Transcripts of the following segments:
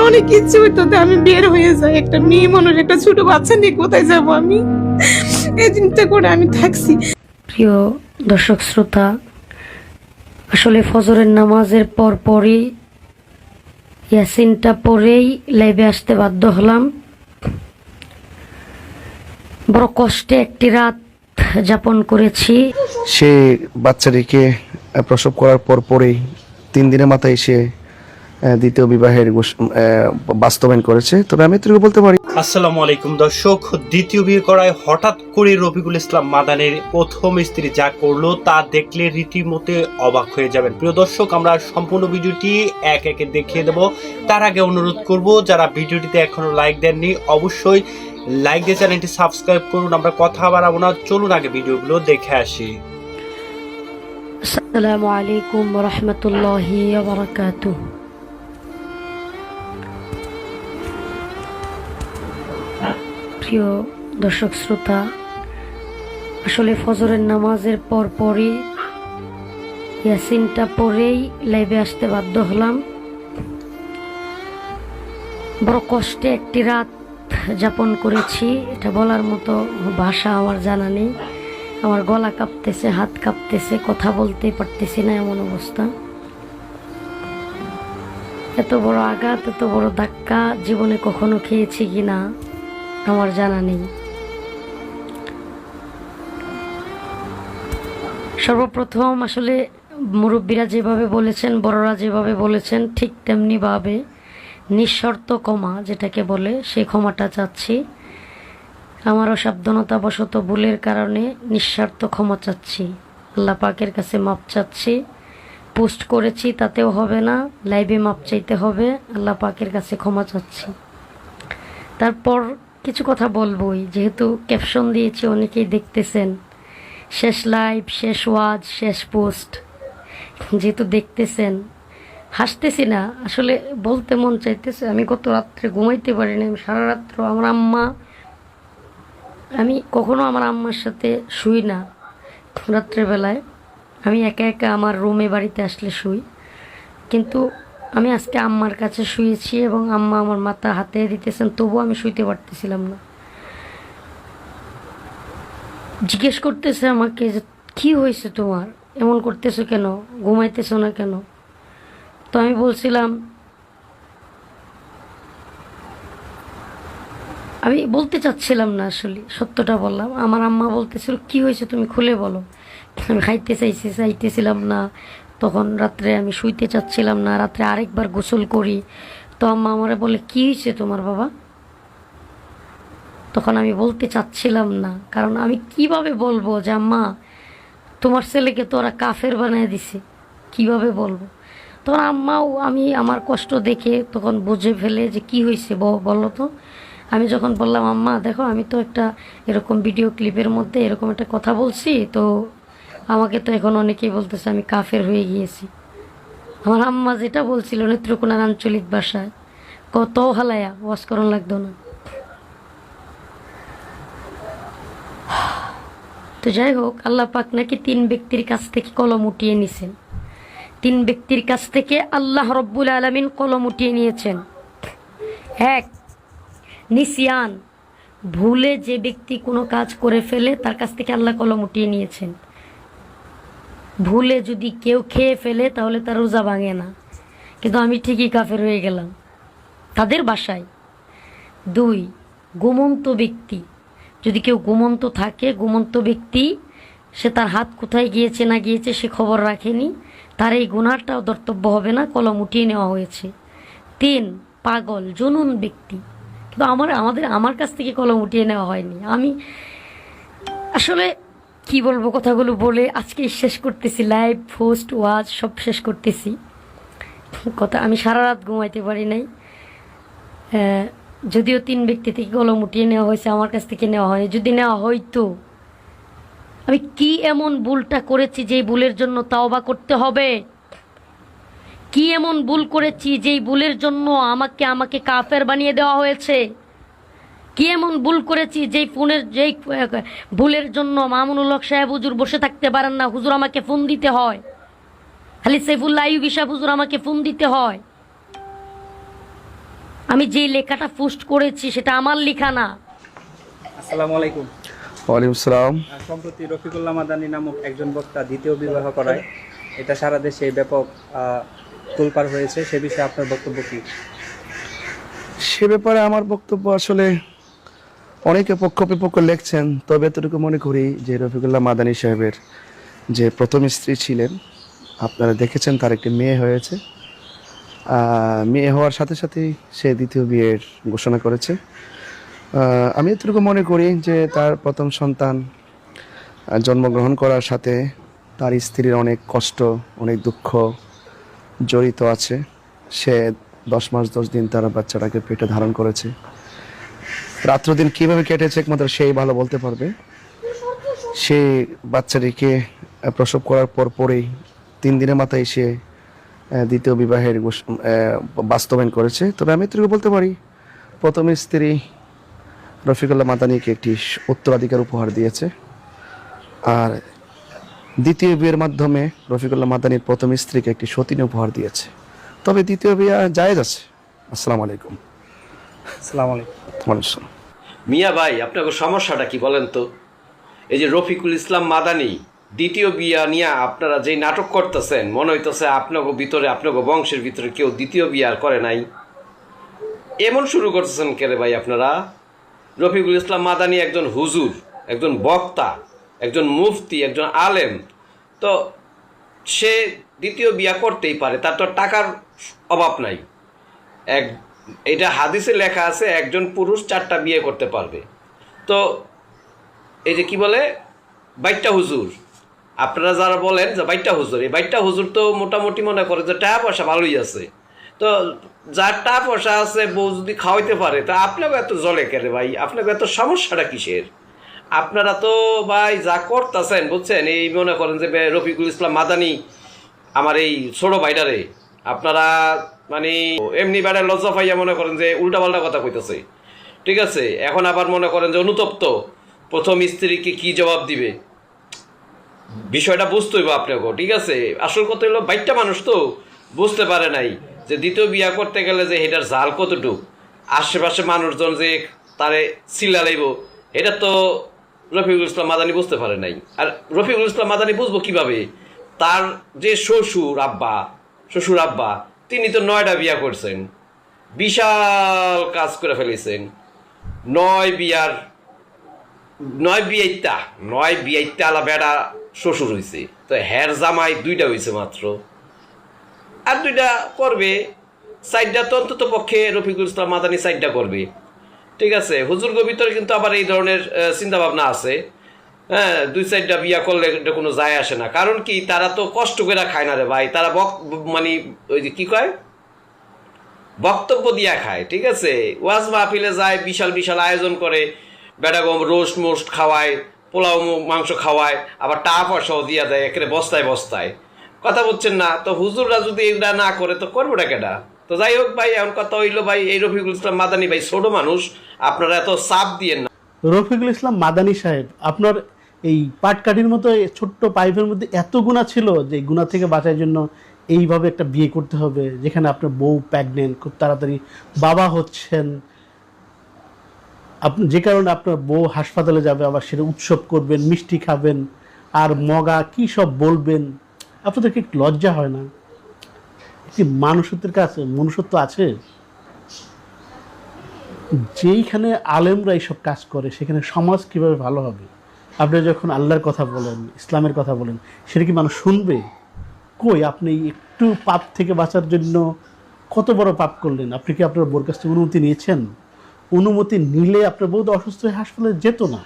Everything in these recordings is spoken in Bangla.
অনেক ইচ্ছে হইতো যে আমি বের হয়ে যাই, একটা মেয়ে মানুষ, একটা ছোট বাচ্চা নিয়ে কোথায় যাব আমি, এই চিন্তা করে আমি থাকছি। প্রিয় দর্শক শ্রোতা, আসলে ফজরের নামাজের পরই ইয়াসিনটা পড়েই লাইভে আসতে বাধ্য হলাম। বড় কষ্টে একটি রাত যাপন করেছি। সে বাচ্চাটিকে প্রসব করার পরেই 3 দিনের মাথায় সে দ্বিতীয় বিবাহের বাস্তবায়ন করেছে। তবে আমি এটুকু বলতে পারি, আসসালামু আলাইকুম দর্শক, দ্বিতীয় বিয়ে করায় হঠাৎ করে রফিকুল ইসলাম মাদানের প্রথম স্ত্রী যা করলো তা দেখলে রীতিমতো অবাক হয়ে যাবেন। প্রিয় দর্শক, আমরা সম্পূর্ণ ভিডিওটি এক একে দেখিয়ে দেব। তার আগে অনুরোধ করব, যারা ভিডিওটিতে এখনো লাইক দেননি অবশ্যই লাইক দিয়ে চ্যানেলটি সাবস্ক্রাইব করুন। আমরা কথা বাড়াবো না, চলুন আগে ভিডিওগুলো দেখে আসি। আসসালামু আলাইকুম ওয়া রাহমাতুল্লাহি ওয়া বারাকাতুহু। প্রিয় দর্শক শ্রোতা, আসলে ফজরের নামাজের পরই ইয়াসিনটা পড়েই লাইভে আসতে বাধ্য হলাম। বড় কষ্টে একটি রাত যাপন করেছি, এটা বলার মতো ভাষা আমার জানা নেই। আমার গলা কাঁপতেছে, হাত কাঁপতেছে, কথা বলতে পারতেছি না, এমন অবস্থা। এত বড় আঘাত, এত বড় ধাক্কা জীবনে কখনো খেয়েছি কিনা আমার জানা নেই। সর্বপ্রথম আসলে মুরব্বীরা যেভাবে বলেছেন, বড়রা যেভাবে বলেছেন, ঠিক তেমনি ভাবে নিঃশর্ত ক্ষমা যেটাকে বলে, সেই ক্ষমাটা চাচ্ছি। আমারও সাবধানতাবশত ভুলের কারণে নিঃস্বার্থ ক্ষমা চাচ্ছি, আল্লাহ পাকের কাছে মাপ চাচ্ছি। পোস্ট করেছি তাতেও হবে না, লাইভে মাপ চাইতে হবে, আল্লাহ পাকের কাছে ক্ষমা চাচ্ছি। তারপর কিছু কথা বলবোই, যেহেতু ক্যাপশন দিয়েছি, অনেকেই দেখতেছেন। শেষ লাইভ, শেষ ওয়াজ, শেষ পোস্ট, যেহেতু দেখতেছেন, হাসতেছি না, আসলে বলতে মন চাইতেছে। আমি গত রাত্রে ঘুমাইতে পারিনি, আমি সারা রাত্র আমি কখনো আমার আম্মার সাথে শুই না রাত্রেবেলায়। আমি একা একা আমার রুমে বাড়িতে আসলে শুই, কিন্তু আমি আজকে আম্মার কাছে শুয়েছি এবং আম্মা আমার মাথা হাতে দিতেছেন, তবুও আমি শুইতে পারতেছিলাম না। জিজ্ঞেস করতেছে আমাকে যে কী হয়েছে তোমার, এমন করতেছো কেন, ঘুমাইতেছো না কেন? তো আমি বলছিলাম, আমি বলতে চাচ্ছিলাম না, আসলে সত্যটা বললাম। আমার আম্মা বলতেছিল কি হয়েছে তুমি খুলে বলো। আমি খাইতে চাইতেছিলাম না, তখন রাত্রে আমি শুইতে চাচ্ছিলাম না, রাত্রে আরেকবার গোসল করি। তো আম্মা আমারে বলে কি হয়েছে তোমার বাবা? তখন আমি বলতে চাচ্ছিলাম না, কারণ আমি কিভাবে বলবো যে আম্মা তোমার ছেলেকে তো ওরা কাফের বানিয়ে দিছে, কিভাবে বলবো। তখন আম্মাও আমার কষ্ট দেখে তখন বুঝে ফেলে যে কি হয়েছে বলো তো। আমি যখন বললাম আম্মা দেখো, আমি তো একটা এরকম ভিডিও ক্লিপের মধ্যে এরকম একটা কথা বলছি, তো আমাকে তো এখন অনেকেই বলতেছে আমি কাফের হয়ে গিয়েছি। আমার আম্মা যেটা বলছিল নেত্রকোনার আঞ্চলিক ভাষায়, কত হালায়া ওয়াসকরণ লাগতো না। তো যাই হোক, আল্লাহ পাক নাকি 3 ব্যক্তির কাছ থেকে কলম উঠিয়ে নিয়েছেন। 3 ব্যক্তির কাছ থেকে আল্লাহ রব্বুল আলামিন কলম উঠিয়ে নিয়েছেন। 1, নিসিয়ান, ভুলে যে ব্যক্তি কোনো কাজ করে ফেলে তার কাছ থেকে আল্লাহ কলম উঠিয়ে নিয়েছেন। ভুলে যদি কেউ খেয়ে ফেলে তাহলে তার রোজা ভাঙে না, কিন্তু আমি ঠিকই কাফের হয়ে গেলাম তাদের বাসায়। 2, ঘুমন্ত ব্যক্তি, যদি কেউ ঘুমন্ত থাকে, ঘুমন্ত ব্যক্তি, সে তার হাত কোথায় গিয়েছে না গিয়েছে সে খবর রাখেনি, তার এই গুনাহটাও ধর্তব্য হবে না, কলম উঠিয়ে নেওয়া হয়েছে। 3, পাগল জুনুন ব্যক্তি, কিন্তু আমার কাছ থেকে কলম উঠিয়ে নেওয়া হয়নি। আমি আসলে কি বলবো, কথাগুলো বলে আজকে শেষ করতেছি, লাইভ পোস্ট ওয়াজ সব শেষ করতেছি। আমি সারা রাত ঘুমাইতে পারি নাই। যদিও 3 ব্যক্তি থেকে কলম উঠিয়ে নেওয়া হয়েছে, আমার কাছ থেকে নেওয়া হয়নি। যদি নেওয়া হয়তো, আমি কি এমন ভুলটা করেছি যেই ভুলের জন্য তাওবা করতে হবে? কি এমন ভুল করেছি যেই ভুলের জন্য আমাকে কাফের বানিয়ে দেওয়া হয়েছে? কি এমন ভুল করেছি যেই ভুলের জন্য মামুনুল হক সাহেব হুজুর বসে থাকতে পারেন না, হুজুর আমাকে ফোন দিতে হয়, খালি সাইফুল্লাহ আইয়ুবী সাহেব হুজুর আমাকে ফোন দিতে হয়? আমি যে লেখাটা পোস্ট করেছি সেটা আমার লেখা না। আসসালামু আলাইকুম। ওয়ালাইকুম আসসালাম। সম্প্রতি রফিকুল্লাহ মাদানী নামক একজন বক্তা দ্বিতীয় বিবাহ করায় এটা সারা দেশে ব্যাপক তোলপাড় হয়েছে, সে বিষয়ে আপনার বক্তব্য কি? সে ব্যাপারে আমার বক্তব্য আসলে অনেকে পক্ষ বিপক্ষ লেখছেন, তবে এতটুকু মনে করি যে রফিকুল্লাহ মাদানী সাহেবের যে প্রথম স্ত্রী ছিলেন, আপনারা দেখেছেন তার একটি মেয়ে হয়েছে। মেয়ে হওয়ার সাথে সাথেই সে দ্বিতীয় বিয়ের ঘোষণা করেছে। আমি এতটুকু মনে করি যে তার প্রথম সন্তান জন্মগ্রহণ করার সাথে তার স্ত্রীর অনেক কষ্ট, অনেক দুঃখ জড়িত আছে। সে 10 মাস 10 দিন তার বাচ্চাটাকে পেটে ধারণ করেছে। রাত্র দিন কীভাবে কেটেছে একমাত্র সেই ভালো বলতে পারবে। সে বাচ্চাটিকে প্রসব করার পরেই 3 দিনের মাথায় সে দ্বিতীয় বিবাহের বাস্তবায়ন করেছে। তবে আমি এটুকু বলতে পারি, প্রথম স্ত্রী রফিকুল্লাহ মাদানীকে একটি উত্তরাধিকার উপহার দিয়েছে, আর দ্বিতীয় বিয়ের মাধ্যমে রফিকুল্লাহ মাদানীর প্রথম স্ত্রীকে একটি সতীন উপহার দিয়েছে। তবে দ্বিতীয় বিয়ে জায়েজ আছে। আসসালামু আলাইকুম। আসসালামু আলাইকুম। ওয়ালাইকুম আসসালাম। মিয়া ভাই, আপনাকে সমস্যাটা কি বলেন তো? এই যে রফিকুল ইসলাম মাদানী দ্বিতীয় বিয়া নিয়ে আপনারা যেই নাটক করতেছেন, মনে হইতেছে আপনাকে ভিতরে, আপনাকে বংশের ভিতরে কেউ দ্বিতীয় বিয়া করে নাই। এমন শুরু করতেছেন কে রে ভাই আপনারা? রফিকুল ইসলাম মাদানী একজন হুজুর, একজন বক্তা, একজন মুফতি, একজন আলেম। তো সে দ্বিতীয় বিয়া করতেই পারে, তার তো টাকার অভাব নাই। এটা হাদিসে লেখা আছে, একজন পুরুষ 4টা বিয়ে করতে পারবে। তো এই যে কি বলে বাইট্টা হুজুর, আপনারা যারা বলেন যে বাইট্টা হুজুর, এই বাইট্টা হুজুর তো মোটামুটি মনে করে যে টাকা পয়সা ভালোই আছে। তো যার টাকা পয়সা আছে, বউ যদি খাওয়াইতে পারে, তা আপনাকে এত জলে কেড়ে ভাই? আপনাকে এত সমস্যাটা কিসের? আপনারা তো ভাই যা করতেছেন বুঝছেন, এই মনে করেন যে রফিকুল ইসলাম মাদানী আমার এই ছোট ভাইটারে আপনারা মানে এমনি বেড়ায় লজ্জা পাইয়া মনে করেন যে উল্টাপাল্টা কথা কইতেছে। ঠিক আছে, এখন আবার মনে করেন যে অনুতপ্ত, প্রথম স্ত্রীকে কি জবাব দিবে, বিষয়টা বুঝতে হইব আপনাকে। ঠিক আছে, আসল কথা হলো বাইটটা মানুষ তো বুঝতে পারে নাই যে দ্বিতীয় বিয়া করতে গেলে যে এটার জাল কতটুক, আশেপাশে মানুষজন যে তারে চিল্লা লাইব, এটা তো রফিকুল ইসলাম মাদানী বুঝতে পারে নাই। আর রফিকুল ইসলাম মাদানী বুঝবো কিভাবে? তার যে শ্বশুর আব্বা তিনি তো 9টা বিয়া করছেন, বিশাল কাজ করে ফেলেছেন। 9 বিয়াইতে আলা বেড়া শ্বশুর হয়েছে, তো হের জামাই 2টা হয়েছে মাত্র, আর 2টা করবে। 4টা তো অন্তত পক্ষে রফিকুল ইসলাম মাদানী 4টা করবে। ঠিক আছে, হুজুরগো ভিতরে কিন্তু আবার এই ধরনের চিন্তা ভাবনা আছে। হ্যাঁ, 2-4টা বিয়া করলে এটা কোনো যায় আসে না। কারণ কি, তারা তো কষ্ট করে খায় না রে ভাই, তারা মানে ওই যে কি কয়, বক্তব্য দিয়া খায়। ঠিক আছে, ওয়াজ মাহফিলে যায়, বিশাল বিশাল আয়োজন করে, বেড়াগম রোস্ট মোস্ট খাওয়ায়, পোলাও মাংস খাওয়ায়, আবার টাকা পয়সাও দিয়া দেয় একেবারে বস্তায় বস্তায়। কথা বলছেন না? তো হুজুররা যদি এগুলা না করে তো করবোটা কেটা? তো যাই হোক ভাই, এমন কথা হইলো ভাই, এই রফিকুল ইসলাম মাদানী ভাই ছোট মানুষ, আপনারা এত চাপ দিয়েন না। রফিকুল ইসলাম মাদানী সাহেব, আপনার এই পাটকাঠির মতো ছোট্ট পাইপের মধ্যে এত গুণা ছিল যে গুণা থেকে বাঁচার জন্য এইভাবে একটা বিয়ে করতে হবে, যেখানে আপনার বউ প্রেগনেন্ট, খুব তাড়াতাড়ি বাবা হচ্ছেন, আপনি যে কারণে আপনার বউ হাসপাতালে যাবে, আবার সেটা উৎসব করবেন, মিষ্টি খাবেন, আর মগা কি সব বলবেন। আপনাদের কি লজ্জা হয় না? একটি মানুষত্বের কাছে মনুষ্যত্ব আছে? যেইখানে আলেমরা এইসব কাজ করে সেখানে সমাজ কিভাবে ভালো হবে? আপনি যখন আল্লাহর কথা বলেন, ইসলামের কথা বলেন, সেটা কি মানুষ শুনবে? কই, আপনি একটু পাপ থেকে বাঁচার জন্য কত বড় পাপ করলেন? আপনি কি আপনার বোর কাছ থেকে অনুমতি নিয়েছেন? অনুমতি নিলে আপনার বউ তো অসুস্থ হয়ে হাসপাতালে যেত না।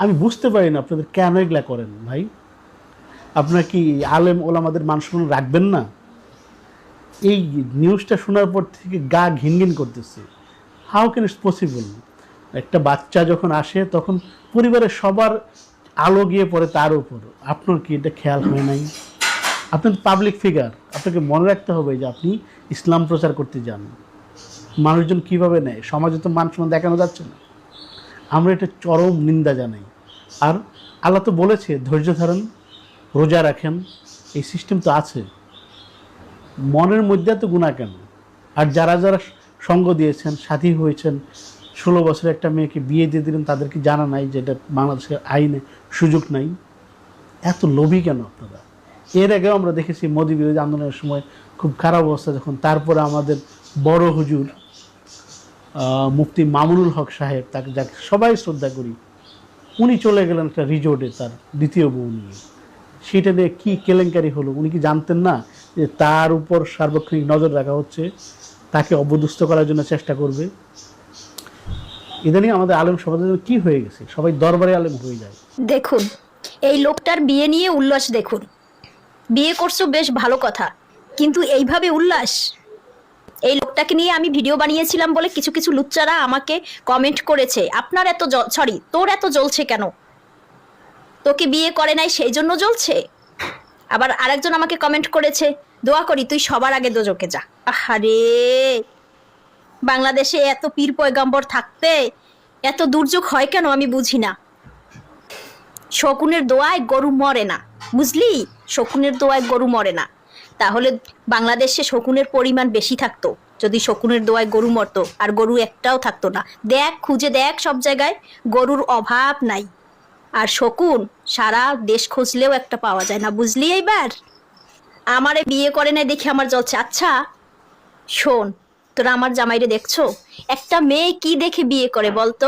আমি বুঝতে পারি না আপনাদের কেন এগুলা করেন ভাই। আপনারা কি আলেম ওলামাদের মান সম্মান রাখবেন না? এই নিউজটা শোনার পর থেকে গা ঘিনঘিন করতেছে। How can it's possible? একটা বাচ্চা যখন আসে তখন পরিবারের সবার আলো গিয়ে পড়ে তার উপর। আপনার কি এটা খেয়াল হয় নাই? আপনার পাবলিক ফিগার, আপনাকে মনে রাখতে হবে যে আপনি ইসলাম প্রচার করতে যান। মানুষজন কীভাবে নেয়, সমাজে তো মান সম্মান দেখানো যাচ্ছে না। আমরা এটা চরম নিন্দা জানাই। আর আল্লাহ তো বলেছে ধৈর্য ধরেন, রোজা রাখেন, এই সিস্টেম তো আছে। মনের মধ্যে তো গুনাহ কেন? আর যারা যারা সঙ্গ দিয়েছেন, সাথী হয়েছেন, 16 বছরের একটা মেয়েকে বিয়ে দিয়ে দিলেন, তাদেরকে জানা নাই যে এটা বাংলাদেশের আইনে সুযোগ নাই। এত লোভী কেন আপনারা? এর আগেও আমরা দেখেছি মোদী বিরোধী আন্দোলনের সময় খুব খারাপ অবস্থা যখন, তারপরে আমাদের বড় হুজুর মুফতি মামুনুল হক সাহেব, তাকে যাকে সবাই শ্রদ্ধা করি, উনি চলে গেলেন একটা রিজোর্টে তার দ্বিতীয় বউ নিয়ে। সেটা নিয়ে কী কেলেঙ্কারি হলো, উনি কি জানতেন না যে তার উপর সার্বক্ষণিক নজর রাখা হচ্ছে, তাকে অবদুস্থ করার জন্য চেষ্টা করবে? ইদানিং আমাদের আলেম সমাজের জন্য কী হয়ে গেছে, সবাই দরবারে আলেম হয়ে যায়। দেখুন, এই লোকটার বিয়ে নিয়ে উল্লাস দেখুন। বিয়ে করছো বেশ ভালো কথা, কিন্তু এইভাবে উল্লাস? এই লোকটাকে নিয়ে আমি ভিডিও বানিয়েছিলাম বলে কিছু কিছু লুচ্চারা আমাকে কমেন্ট করেছে, আপনার এত সরি তোর এত জ্বলছে কেন, তোকে বিয়ে করে নাই সেই জন্য জ্বলছে। আবার আরেকজন আমাকে কমেন্ট করেছে, দোয়া করি তুই সবার আগে দোজকে যা। আহারে, বাংলাদেশে এত পীর পয়গাম্বর থাকতে এত দুর্যোগ হয় কেন আমি বুঝি না। শকুনের দোয়ায় গরু মরে না, বুঝলি? শকুনের দোয়ায় গরু মরে না। তাহলে বাংলাদেশে শকুনের পরিমাণ বেশি থাকতো যদি শকুনের দোয়ায় গরু মরতো, আর গরু একটাও থাকতো না। দেখ, খুঁজে দেখ, সব জায়গায় গরুর অভাব নাই। আর শকুন সারা দেশ খুঁজলেও একটা পাওয়া যায় না, বুঝলি? এইবার আমারে বিয়ে করে নাই দেখে আমার জ্বলছে। আচ্ছা শোন, তোরা আমার জামাইরে দেখছো? একটা মেয়ে কি দেখে বিয়ে করে বলতো?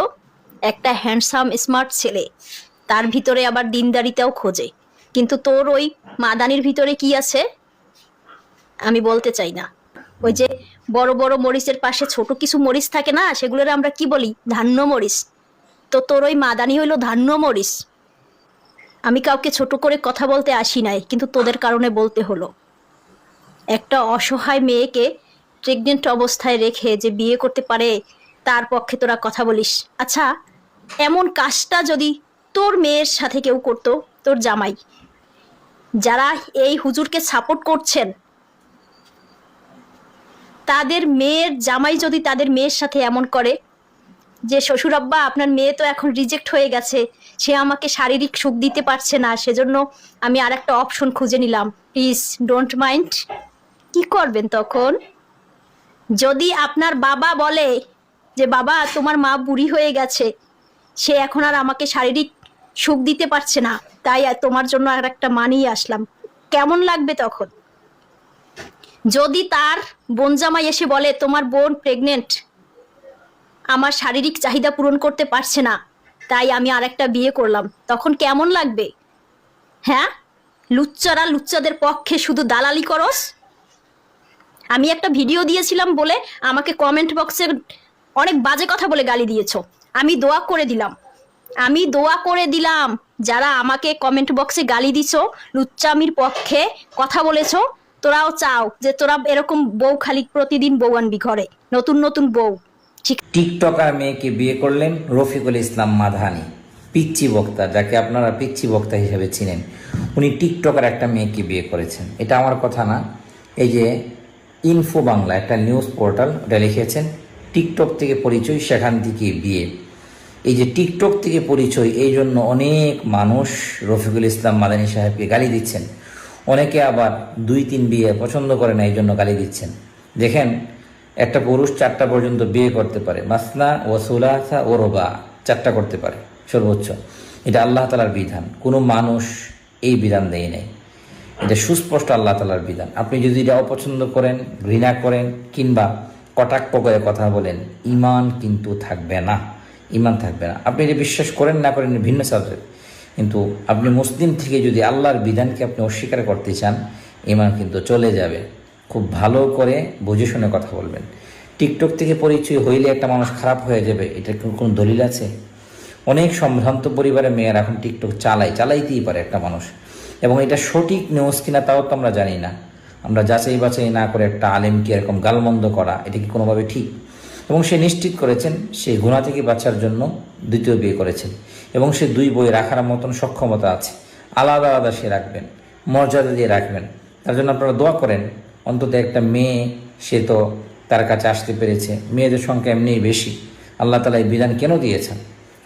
একটা হ্যান্ডসাম স্মার্ট ছেলে, তার ভিতরে আবার দিনদারিতাও খোঁজে। কিন্তু তোর ওই মাদানির ভিতরে কি আছে আমি বলতে চাই না। ওই যে বড় বড় মরিচের পাশে ছোট কিছু মরিচ থাকে না, সেগুলোর আমরা কি বলি? ধান্য মরিচ। তো তোর ওই মাদানি হইলো ধান্য মরিচ। আমি কাউকে ছোট করে কথা বলতে আসি নাই, কিন্তু তোদের কারণে বলতে হলো। একটা অসহায় মেয়েকে প্রেগনেন্ট অবস্থায় রেখে যে বিয়ে করতে পারে, তার পক্ষে তোরা কথা বলিস। আচ্ছা, এমন কাজটা যদি তোর মেয়ের সাথে কেউ করতো, তোর জামাই, যারা এই হুজুরকে সাপোর্ট করছেন, তাদের মেয়ের জামাই যদি তাদের মেয়ের সাথে এমন করে যে শ্বশুর আব্বা আপনার মেয়ে তো এখন রিজেক্ট হয়ে গেছে, সে আমাকে শারীরিক সুখ দিতে পারছে না, সেজন্য আমি আর একটা অপশন খুঁজে নিলাম, প্লিজ ডোন্ট মাইন্ড, কি করবেন তখন? যদি আপনার বাবা বলে যে বাবা তোমার মা বুড়ি হয়ে গেছে, সে এখন আর আমাকে শারীরিক সুখ দিতে পারছে না, তাই তোমার জন্য আর একটা মা নিয়ে আসলাম, কেমন লাগবে তখন? যদি তার বোন জামাই এসে বলে তোমার বোন প্রেগনেন্ট, আমার শারীরিক চাহিদা পূরণ করতে পারছে না, তাই আমি আর একটা বিয়ে করলাম, তখন কেমন লাগবে? হ্যাঁ, লুচ্চারা লুচ্চাদের পক্ষে শুধু দালালি করস। আমি একটা ভিডিও দিয়েছিলাম বলে আমাকে কমেন্ট বক্সে অনেক বাজে কথা বলে গালি দিয়েছো। আমি দোয়া করে দিলাম যারা আমাকে কমেন্ট বক্সে গালি দিছো, লুচ্চামির পক্ষে কথা বলেছো, তোরাও চাও যে তোরা এরকম বউ খালি প্রতিদিন বউ আনবি ঘরে, নতুন নতুন বউ। টিকটকার মেয়েকে বিয়ে করলেন রফিকুল ইসলাম মাদানি, পিচ্চি বক্তা, যাকে আপনারা পিচ্চি বক্তা হিসেবে চিনেন। উনি টিকটকার একটা মেয়েকে বিয়ে করেছেন। এটা আমার কথা না, এই যে ইনফো বাংলা একটা নিউজ পোর্টাল, ওটা লিখেছেন টিকটক থেকে পরিচয়, সেখান থেকে বিয়ে। এই যে টিকটক থেকে পরিচয়, এই জন্য অনেক মানুষ রফিকুল ইসলাম মাদানি সাহেবকে গালি দিচ্ছেন। অনেকে আবার 2-3 বিয়ে পছন্দ করে না, এই জন্য গালি দিচ্ছেন। দেখেন, একটা পুরুষ 4টা পর্যন্ত বিয়ে করতে পারে, মাসনা ও সুলাসা ও রুবা, 4টা করতে পারে সর্বোচ্চ। এটা আল্লাহ তাআলার বিধান, কোনো মানুষ এই বিধান দেয় নাই, এটা সুস্পষ্ট আল্লাহ তাআলার বিধান। আপনি যদি এটা অপছন্দ করেন, ঘৃণা করেন, কিংবা কটাক্ষ করে কথা বলেন, ঈমান কিন্তু থাকবে না, ঈমান থাকবে না। আপনি এটা বিশ্বাস করেন না করেন ভিন্ন সাবজেক্ট, কিন্তু আপনি মুসলিম থেকে যদি আল্লাহর বিধানকে আপনি অস্বীকার করতে চান, ঈমান কিন্তু চলে যাবে। খুব ভালো করে বুঝে শুনে কথা বলবেন। টিকটক থেকে পরিচয় হইলে একটা মানুষ খারাপ হয়ে যাবে, এটা কোনো দলিল আছে? অনেক সম্ভ্রান্ত পরিবারের মেয়েরা এখন টিকটক চালাইতেই পারে একটা মানুষ, এবং এটা সঠিক নিউজ কিনা তাও তো আমরা জানি না। আমরা যাচাই বাছাই না করে একটা আলেমকে এরকম গালমন্দ করা, এটা কি কোনোভাবে ঠিক? এবং সে নিশ্চিত করেছেন সে গুনাহ থেকে বাঁচার জন্য দ্বিতীয় বিয়ে করেছেন, এবং সে 2 বই রাখার মতন সক্ষমতা আছে। আলাদা আলাদা সে রাখবেন, মর্যাদা দিয়ে রাখবেন। তার জন্য আপনারা দোয়া করেন, অন্তত একটা মেয়ে সে তো তার কাছে আসতে পেরেছে। মেয়েদের সংখ্যা এমনিই বেশি। আল্লাহ তাআলা এই বিধান কেন দিয়েছেন?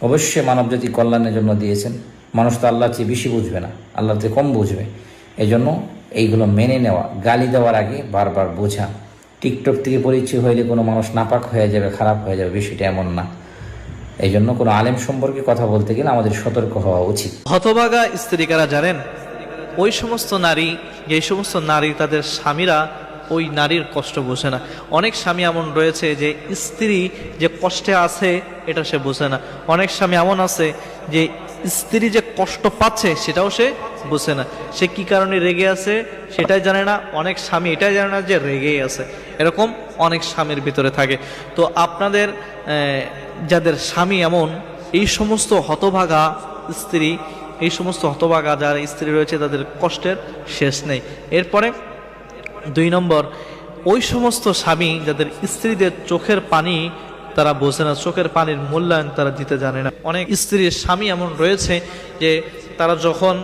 অবশ্যই মানবজাতি কল্যাণের জন্য দিয়েছেন। মানুষ তো আল্লাহর চেয়ে বেশি বুঝবে না, আল্লাহর চেয়ে কম বুঝবে। এই জন্য এইগুলো মেনে নেওয়া, গালি দেওয়ার আগে বারবার বোঝা, টিকটক থেকে পরিচয় হইলে কোনো মানুষ নাপাক হয়ে যাবে, খারাপ হয়ে যাবে, বিষয়টা এমন না। এই জন্য কোনো আলেম সম্পর্কে কথা বলতে গেলে আমাদের সতর্ক হওয়া উচিত। হতভাগা স্ত্রী কারা জানেন? ওই সমস্ত নারী, যে সমস্ত নারী তাদের স্বামীরা ওই নারীর কষ্ট বোঝে না। অনেক স্বামী এমন রয়েছে যে স্ত্রী যে কষ্টে আছে এটা সে বোঝে না। অনেক স্বামী এমন আছে যে স্ত্রী যে কষ্ট পাচ্ছে সেটাও সে বোঝে না। সে কি কারণে রেগে আছে সেটাই জানে না। অনেক স্বামী এটাই জানে না যে রেগেই আছে। এরকম অনেক স্বামীর ভিতরে থাকে। তো আপনাদের যাদের স্বামী এমন, এই সমস্ত হতভাগা স্ত্রী, এই সমস্ত হতভাগা যার স্ত্রী রয়েছে তাদের কষ্টের শেষ নেই। এরপরে 2 নম্বর, ওই সমস্ত স্বামী যাদের স্ত্রীদের চোখের পানি তারা বোঝে না, চোখের পানির মূল্যায়ন তারা দিতে জানে না। অনেক স্ত্রীর স্বামী এমন রয়েছে যে তারা যখন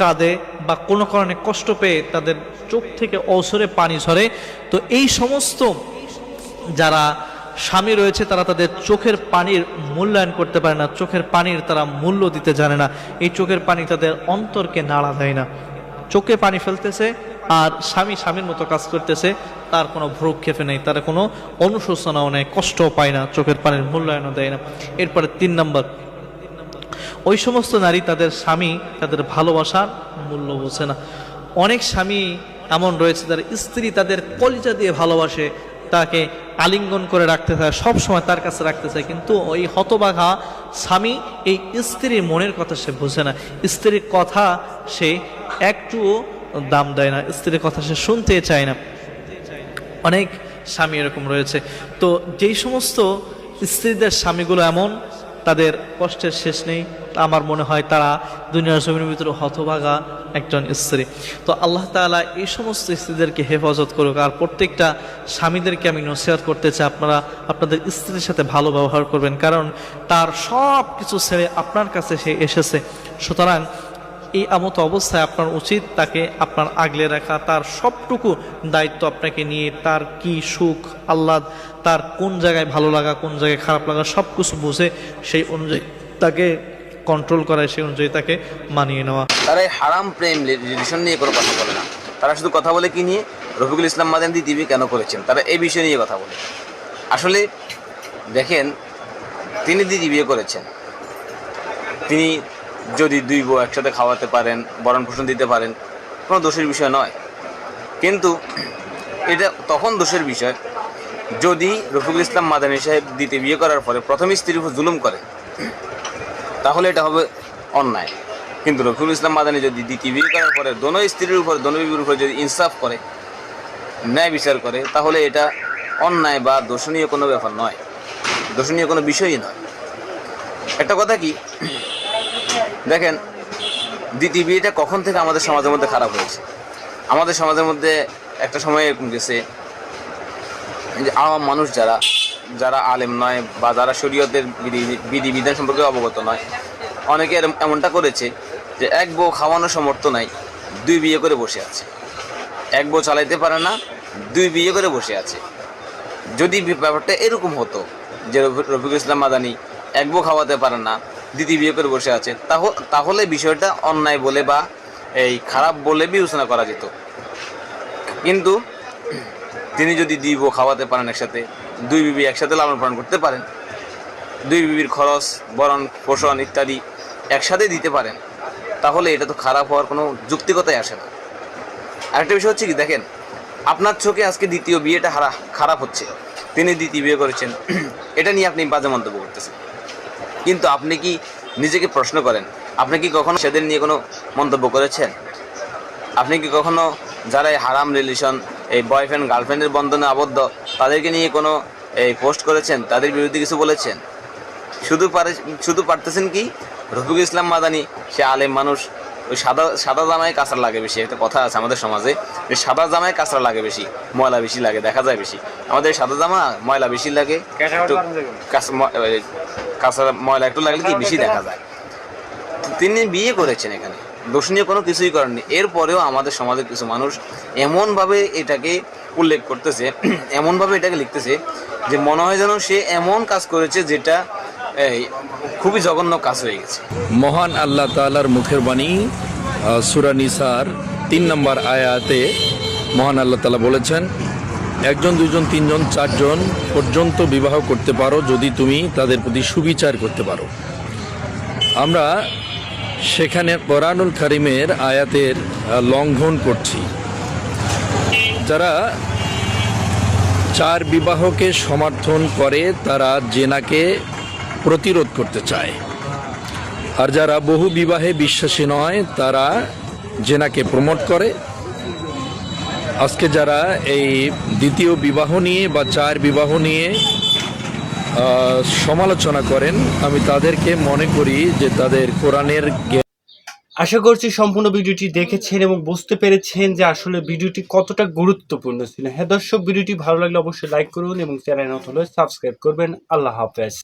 কাঁদে বা কোনো কারণে কষ্ট পেয়ে তাদের চোখ থেকে অসরে পানি ঝরে। তো এই সমস্ত যারা স্বামী রয়েছে তারা তাদের চোখের পানির মূল্যায়ন করতে পারে না, চোখের পানির তারা মূল্য দিতে জানে না। এই চোখের পানি তাদের অন্তরকে নাড়া দেয় না। চোখে পানি ফেলতেছে আর স্বামী স্বামীর মতো কাজ করতেছে, তার কোনো ভ্রুক্ষেপে নেই, তার কোনো অনুশোচনাও নেই, কষ্টও পায় না, চোখের পানির মূল্যায়নও দেয় না। এরপরে 3 নম্বর, ওই সমস্ত নারী তাদের স্বামী তাদের ভালোবাসার মূল্য বোঝে না। অনেক স্বামী এমন রয়েছে তার স্ত্রী তাদের কলিজা দিয়ে ভালোবাসে, তাকে আলিঙ্গন করে রাখতে চায়, সবসময় তার কাছে রাখতে চায়, কিন্তু ওই হতভাগা স্বামী এই স্ত্রীর মনের কথা সে বোঝে না। স্ত্রীর কথা সে একটুও দাম দেয় না, স্ত্রীর কথা সে শুনতে চায় না। অনেক স্বামী এরকম রয়েছে। তো যেই সমস্ত স্ত্রীদের স্বামীগুলো এমন, তাদের কষ্টের শেষ নেই, আমার মনে হয় তারা দুনিয়ার জমিনের ভিতরে হতভাগা একজন স্ত্রী। তো আল্লাহ তাআলা এই সমস্ত স্ত্রীদেরকে হেফাজত করুক। আর প্রত্যেকটা স্বামীদেরকে আমি নসিহত করতে চাই, আপনারা আপনাদের স্ত্রীর সাথে ভালো ব্যবহার করবেন, কারণ তার সব কিছু ছেড়ে আপনার কাছে সে এসেছে। সুতরাং এই আমত অবস্থায় আপনার উচিত তাকে আপনার আগলে রাখা, তার সবটুকু দায়িত্ব আপনাকে নিয়ে, তার কি সুখ আহ্লাদ, তার কোন জায়গায় ভালো লাগা, কোন জায়গায় খারাপ লাগা, সব কিছু বুঝে সেই অনুযায়ী তাকে কন্ট্রোল করায়, সেই অনুযায়ী তাকে মানিয়ে নেওয়া। তারা এই হারাম প্রেম রিলেশন নিয়ে কোনো কথা বলে না। তারা শুধু কথা বলে কি নিয়ে, রফিকুল ইসলাম মাদানী দ্বিতীয় বিয়ে কেন করেছেন, তারা এই বিষয় নিয়ে কথা বলে। আসলে দেখেন, তিনি দ্বিতীয় বিয়ে করেছেন, তিনি যদি 2 বউ একসাথে খাওয়াতে পারেন, ভরণ পোষণ দিতে পারেন, কোনো দোষের বিষয় নয়। কিন্তু এটা তখন দোষের বিষয় যদি রফিকুল ইসলাম মাদানী সাহেব দ্বিতীয় বিয়ে করার পরে প্রথম স্ত্রীর উপর জুলুম করে, তাহলে এটা হবে অন্যায়। কিন্তু রফিকুল ইসলাম মাদানী যদি দ্বিতীয় বিয়ে করার পরে দোনো স্ত্রীর উপর, দোনো বিবির উপর যদি ইনসাফ করে, ন্যায় বিচার করে, তাহলে এটা অন্যায় বা দোষণীয় কোনো ব্যাপার নয়, দোষণীয় কোনো বিষয়ই নয়। একটা কথা কি, দেখেন দ্বিতীয় বিয়েটা কখন থেকে আমাদের সমাজের মধ্যে খারাপ হয়েছে। আমাদের সমাজের মধ্যে একটা সময় এরকম গেছে যে আওয়াম মানুষ যারা আলেম নয় বা যারা শরীয়তের বিধিবিধান সম্পর্কে অবগত নয়, অনেকে এমনটা করেছে যে 1 বউ খাওয়ানোর সামর্থ্য নাই, 2 বিয়ে করে বসে আছে। 1 বউ চালাইতে পারে না, 2 বিয়ে করে বসে আছে। যদি ব্যাপারটা এরকম হতো যে রফিকুল ইসলাম মাদানী 1 বউ খাওয়াতে পারে না, দ্বিতীয় বিয়ে করে বসে আছে, তাহলে বিষয়টা অন্যায় বলে বা এই খারাপ বলে বিবেচনা করা যেত। কিন্তু তিনি যদি 2 বউ খাওয়াতে পারেন একসাথে, 2 বিবি একসাথে লালন পালন করতে পারেন, 2 বিবির খরচ, ভরণ পোষণ ইত্যাদি একসাথে দিতে পারেন, তাহলে এটা তো খারাপ হওয়ার কোনো যৌক্তিকতাই আসে না। আরেকটা বিষয় হচ্ছে কি, দেখেন আপনার চোখে আজকে দ্বিতীয় বিয়েটা খারাপ হচ্ছে, তিনি দ্বিতীয় বিয়ে করেছেন, এটা নিয়ে আপনি বাজে মন্তব্য করতেছেন। কিন্তু আপনি কি নিজেকে প্রশ্ন করেন, আপনি কি কখনো সেদের নিয়ে কোনো মন্তব্য করেছেন? আপনি কি কখনো যারা এই হারাম রিলেশন, এই বয়ফ্রেন্ড গার্লফ্রেন্ডের বন্ধনে আবদ্ধ, তাদেরকে নিয়ে কোনো এই পোস্ট করেছেন, তাদের বিরুদ্ধে কিছু বলেছেন? শুধু পারতেছেন কি, রফিকুল ইসলাম মাদানী সে আলেম মানুষ, ওই সাদা জামায় কাঁচরা লাগে বেশি। একটা কথা আছে আমাদের সমাজে যে সাদা জামায় কাঁচরা লাগে বেশি, ময়লা বেশি লাগে, দেখা যায় বেশি। আমাদের সাদা জামা ময়লা বেশি লাগে, কাঁচরা ময়লা একটু লাগলে কি বেশি দেখা যায়। তিনি বিয়ে করেছেন, এখানে দোষণীয় কোনো কিছুই করেননি। এরপরেও আমাদের সমাজের কিছু মানুষ এমনভাবে এটাকে উল্লেখ করতেছে, এমনভাবে এটাকে লিখতেছে যে মনে হয় যেন সে এমন কাজ করেছে যেটা খুবই জঘন্য কাজ হয়ে গেছে। মহান আল্লাহ তাআলার মুখের বাণী, সূরা নিসার 3 নম্বর আয়াতে মহান আল্লাহ তাআলা বলেছেন, একজন, দুইজন, তিনজন, চারজন পর্যন্ত বিবাহ করতে পারো যদি তুমি তাদের প্রতি সুবিচার করতে পারো। আমরা সেখানে কোরআনুল কারিমের আয়াতের লঙ্ঘন করছি। যারা 4 বিবাহকে সমর্থন করে তারা জেনাকে প্রতিরোধ করতে চায়, আর যারা বহু বিবাহে বিশ্বাসী নয় তারা জেনাকে প্রমোট করে। আজকে যারা এই দ্বিতীয় বিবাহ নিয়ে বা 4 বিবাহ নিয়ে সমালোচনা করেন, আমি তাদেরকে মনে করি যে তাদের কোরআনের আশা করছি সম্পূর্ণ ভিডিওটি দেখেছেন এবং বুঝতে পেরেছেন যে আসলে ভিডিওটি কতটা গুরুত্বপূর্ণ ছিল। হ্যাঁ দর্শক, ভিডিওটি ভালো লাগলে অবশ্যই লাইক করুন এবং চ্যানেল নতুন হলে সাবস্ক্রাইব করবেন। আল্লাহ হাফেজ।